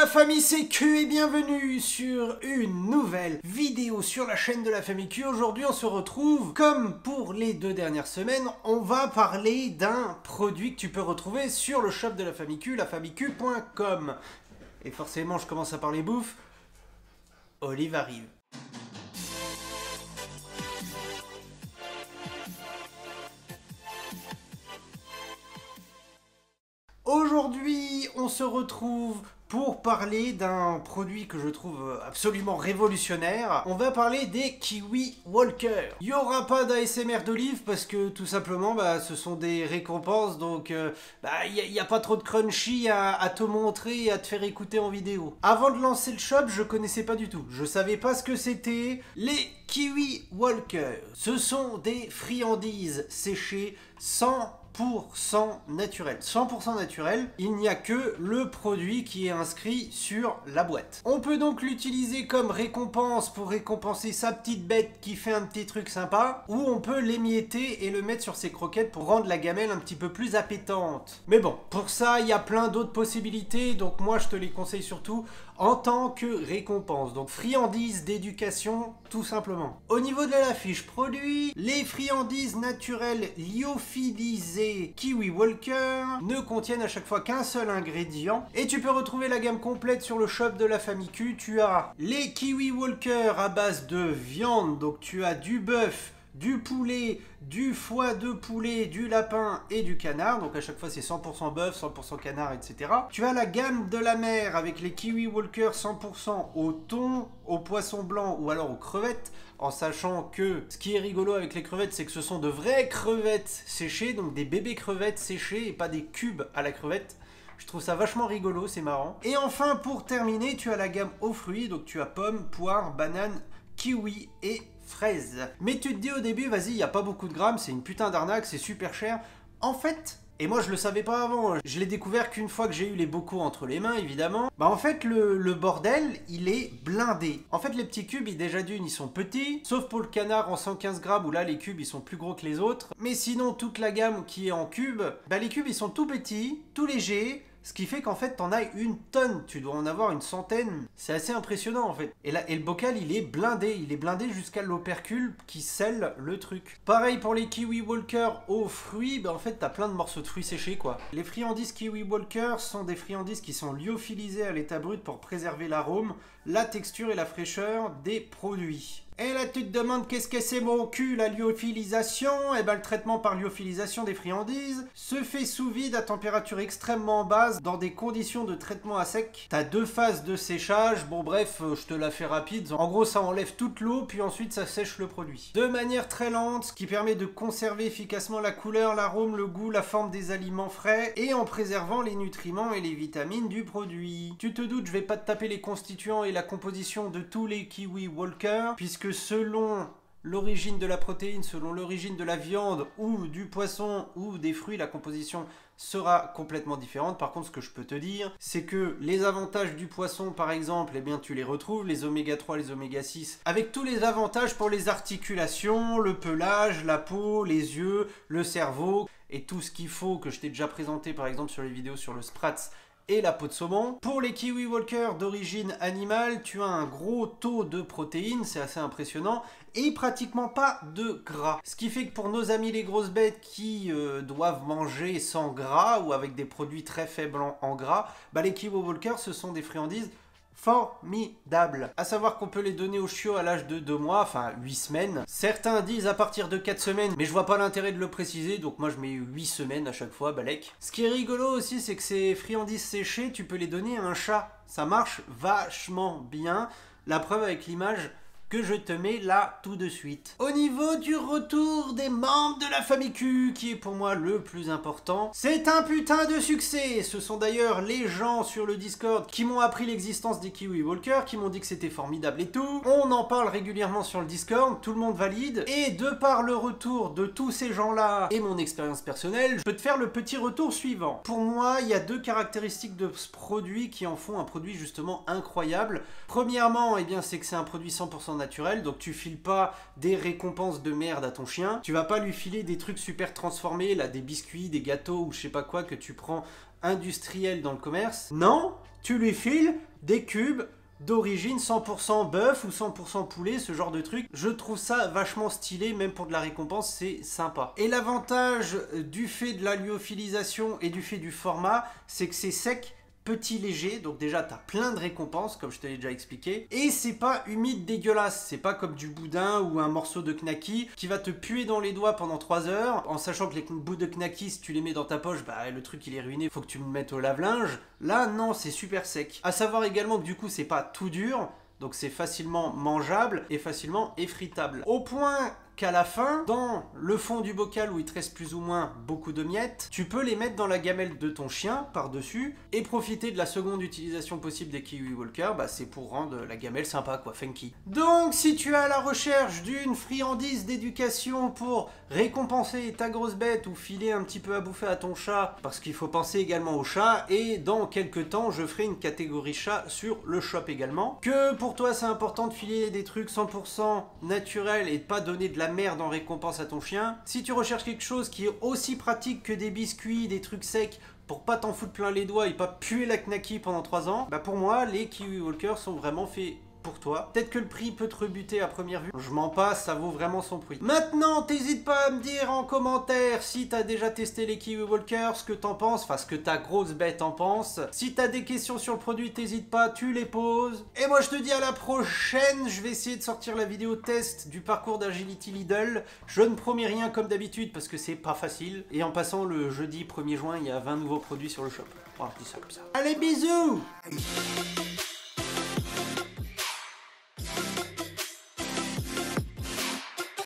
la famille CQ et bienvenue sur une nouvelle vidéo sur la chaîne de la famille Q. Aujourd'hui on se retrouve, comme pour les 2 dernières semaines, on va parler d'un produit que tu peux retrouver sur le shop de la famille Q, lafamilleq.com. Et forcément je commence à parler bouffe, Olive arrive. Aujourd'hui, on se retrouve pour parler d'un produit que je trouve absolument révolutionnaire. On va parler des Kiwi Walker. Il n'y aura pas d'ASMR d'Olive parce que tout simplement, ce sont des récompenses, donc il n'y a pas trop de crunchy à te montrer et à te faire écouter en vidéo. Avant de lancer le shop, je connaissais pas du tout. Je savais pas ce que c'était. Les Kiwi Walker, ce sont des friandises séchées 100% naturel. 100% naturel, il n'y a que le produit qui est inscrit sur la boîte. On peut donc l'utiliser comme récompense pour récompenser sa petite bête qui fait un petit truc sympa, ou on peut l'émietter et le mettre sur ses croquettes pour rendre la gamelle un petit peu plus appétante. Mais bon, pour ça, il y a plein d'autres possibilités, donc moi je te les conseille surtout en tant que récompense. Donc friandises d'éducation, tout simplement. Au niveau de la fiche produit, les friandises naturelles lyophilisées Kiwi Walker ne contiennent à chaque fois qu'un seul ingrédient. Et tu peux retrouver la gamme complète sur le shop de la famille Q. Tu as les Kiwi Walker à base de viande, donc tu as du bœuf, du poulet, du foie de poulet, du lapin et du canard. Donc à chaque fois c'est 100% bœuf, 100% canard, etc. Tu as la gamme de la mer avec les Kiwi Walker 100% au thon, au poisson blanc ou alors aux crevettes. En sachant que ce qui est rigolo avec les crevettes, c'est que ce sont de vraies crevettes séchées, donc des bébés crevettes séchées et pas des cubes à la crevette. Je trouve ça vachement rigolo, c'est marrant. Et enfin pour terminer, tu as la gamme aux fruits, donc tu as pommes, poires, bananes, kiwi et fraises. Mais tu te dis au début, vas-y, il n'y a pas beaucoup de grammes, c'est une putain d'arnaque, c'est super cher. En fait, et moi je le savais pas avant, je l'ai découvert qu'une fois que j'ai eu les bocaux entre les mains, évidemment. En fait, le bordel, il est blindé. En fait, les petits cubes, déjà d'une, ils sont petits, sauf pour le canard en 115 grammes, où là, les cubes, ils sont plus gros que les autres. Mais sinon, toute la gamme qui est en cubes, les cubes, ils sont tout petits, tout légers. Ce qui fait qu'en fait, t'en as une tonne. Tu dois en avoir une centaine. C'est assez impressionnant, en fait. Et le bocal, il est blindé. Il est blindé jusqu'à l'opercule qui scelle le truc. Pareil pour les Kiwi Walker aux fruits. En fait, t'as plein de morceaux de fruits séchés, quoi. Les friandises Kiwi Walker sont des friandises qui sont lyophilisées à l'état brut pour préserver l'arôme, la texture et la fraîcheur des produits. Et là tu te demandes qu'est-ce que c'est mon cul, la lyophilisation? Le traitement par lyophilisation des friandises se fait sous vide à température extrêmement basse dans des conditions de traitement à sec. T'as 2 phases de séchage, bon bref, je te la fais rapide. En gros ça enlève toute l'eau puis ensuite ça sèche le produit. De manière très lente, ce qui permet de conserver efficacement la couleur, l'arôme, le goût, la forme des aliments frais et en préservant les nutriments et les vitamines du produit. Tu te doutes, je vais pas te taper les constituants et la composition de tous les Kiwi Walker, puisque selon l'origine de la protéine, selon l'origine de la viande ou du poisson ou des fruits, la composition sera complètement différente. Par contre, ce que je peux te dire, c'est que les avantages du poisson, par exemple, tu les retrouves, les oméga 3, les oméga 6, avec tous les avantages pour les articulations, le pelage, la peau, les yeux, le cerveau, et tout ce qu'il faut que je t'ai déjà présenté, par exemple, sur les vidéos sur le Spratz et la peau de saumon. Pour les Kiwi Walker d'origine animale, tu as un gros taux de protéines, c'est assez impressionnant, et pratiquement pas de gras. Ce qui fait que pour nos amis les grosses bêtes qui doivent manger sans gras ou avec des produits très faibles en gras, les Kiwi Walker, ce sont des friandises formidable. À savoir qu'on peut les donner aux chiots à l'âge de 2 mois, enfin 8 semaines. Certains disent à partir de 4 semaines, mais je vois pas l'intérêt de le préciser, donc moi je mets 8 semaines à chaque fois, balèque. Ce qui est rigolo aussi, c'est que ces friandises séchées, tu peux les donner à un chat. Ça marche vachement bien. La preuve avec l'image que je te mets là tout de suite. Au niveau du retour des membres de la famille Q, qui est pour moi le plus important, c'est un putain de succès. Ce sont d'ailleurs les gens sur le Discord qui m'ont appris l'existence des Kiwi Walker, qui m'ont dit que c'était formidable et tout. On en parle régulièrement sur le Discord, tout le monde valide, et de par le retour de tous ces gens-là et mon expérience personnelle, je peux te faire le petit retour suivant. Pour moi, il y a 2 caractéristiques de ce produit qui en font un produit justement incroyable. Premièrement, c'est que c'est un produit 100% naturel, donc tu files pas des récompenses de merde à ton chien, tu vas pas lui filer des trucs super transformés, là, des biscuits, des gâteaux ou je sais pas quoi que tu prends industriel dans le commerce. Non, tu lui files des cubes d'origine 100% bœuf ou 100% poulet, ce genre de truc. Je trouve ça vachement stylé, même pour de la récompense, c'est sympa. Et l'avantage du fait de la lyophilisation et du fait du format, c'est que c'est sec, petit, léger, donc déjà t'as plein de récompenses comme je te l'ai déjà expliqué, et c'est pas humide dégueulasse, c'est pas comme du boudin ou un morceau de knacky qui va te puer dans les doigts pendant 3 heures, en sachant que les bouts de knacky, si tu les mets dans ta poche, bah le truc il est ruiné, faut que tu le mettes au lave-linge. Là non, c'est super sec. À savoir également que du coup c'est pas tout dur, donc c'est facilement mangeable et facilement effritable. Au point qu'à la fin, dans le fond du bocal où il te reste plus ou moins beaucoup de miettes, tu peux les mettre dans la gamelle de ton chien par-dessus et profiter de la seconde utilisation possible des Kiwi Walker, bah c'est pour rendre la gamelle sympa quoi, funky. Donc si tu es à la recherche d'une friandise d'éducation pour récompenser ta grosse bête ou filer un petit peu à bouffer à ton chat, parce qu'il faut penser également au chat, et dans quelques temps je ferai une catégorie chat sur le shop également, que pour toi c'est important de filer des trucs 100% naturels et de pas donner de la merde en récompense à ton chien. Si tu recherches quelque chose qui est aussi pratique que des biscuits, des trucs secs, pour pas t'en foutre plein les doigts et pas puer la knacky pendant 3 ans, bah pour moi les Kiwi Walker sont vraiment faits pour toi. Peut-être que le prix peut te rebuter à première vue. Je m'en passe, ça vaut vraiment son prix. Maintenant, t'hésites pas à me dire en commentaire si t'as déjà testé les Kiwi Walker, ce que t'en penses, enfin ce que ta grosse bête en pense. Si t'as des questions sur le produit, t'hésites pas, tu les poses. Et moi je te dis à la prochaine, je vais essayer de sortir la vidéo test du parcours d'Agility Lidl. Je ne promets rien comme d'habitude parce que c'est pas facile. Et en passant, le jeudi 1er juin, il y a 20 nouveaux produits sur le shop. Voilà, je dis ça comme ça. Allez, bisous!